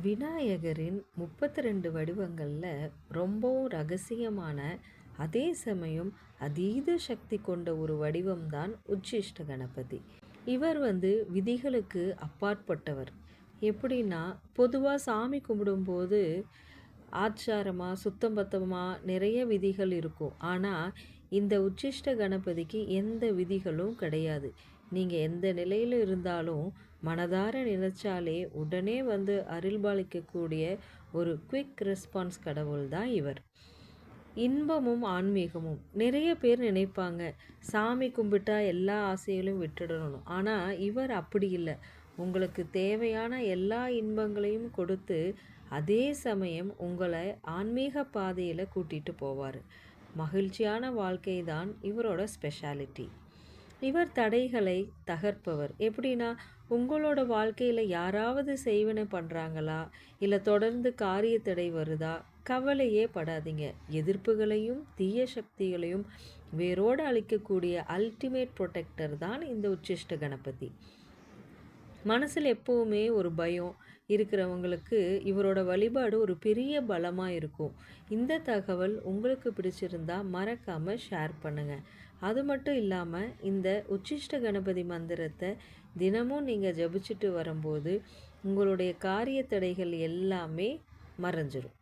விநாயகரின் 32 வடிவங்களில் ரொம்பவும் ரகசியமான, அதே சமயம் அதீத சக்தி கொண்ட ஒரு வடிவம்தான் உச்சிஷ்ட கணபதி. இவர் விதிகளுக்கு அப்பாற்பட்டவர். எப்படின்னா, பொதுவாக சாமி கும்பிடும்போது ஆச்சாரமாக சுத்தம் பத்தமாக நிறைய விதிகள் இருக்கும். ஆனால் இந்த உச்சிஷ்ட கணபதிக்கு எந்த விதிகளும் கிடையாது. நீங்கள் எந்த நிலையில் இருந்தாலும் மனதார நினைச்சாலே உடனே அருள்பாலிக்கக்கூடிய ஒரு குயிக் ரெஸ்பான்ஸ் கடவுள் தான் இவர். இன்பமும் ஆன்மீகமும் நிறைய பேர் நினைப்பாங்க, சாமி கும்பிட்டா எல்லா ஆசைகளையும் விட்டுடணும். ஆனால் இவர் அப்படி இல்லை. உங்களுக்கு தேவையான எல்லா இன்பங்களையும் கொடுத்து அதே சமயம் உங்களை ஆன்மீக பாதையில் கூட்டிகிட்டு போவார். மகிழ்ச்சியான வாழ்க்கை தான் இவரோட ஸ்பெஷாலிட்டி. இவர் தடைகளை தகர்ப்பவர். எப்படின்னா, உங்களோட வாழ்க்கையில் யாராவது செய்வினை பண்ணுறாங்களா, இல்லை தொடர்ந்து காரிய தடை வருதா, கவலையே படாதீங்க. எதிர்ப்புகளையும் தீய சக்திகளையும் வேரோடு அழிக்கக்கூடிய அல்டிமேட் ப்ரொடெக்டர் தான் இந்த உச்சிஷ்ட கணபதி. மனசில் எப்போவுமே ஒரு பயம் இருக்கிறவங்களுக்கு இவரோட வழிபாடு ஒரு பெரிய பலமாக இருக்கும். இந்த தகவல் உங்களுக்கு பிடிச்சிருந்தா மறக்காமல் ஷேர் பண்ணுங்கள். அது மட்டும் இல்லாமல் இந்த உச்சிஷ்ட கணபதி மந்திரத்தை தினமும் நீங்கள் ஜபிச்சுட்டு வரும்போது உங்களுடைய காரிய தடைகள் எல்லாமே மறைஞ்சிரும்.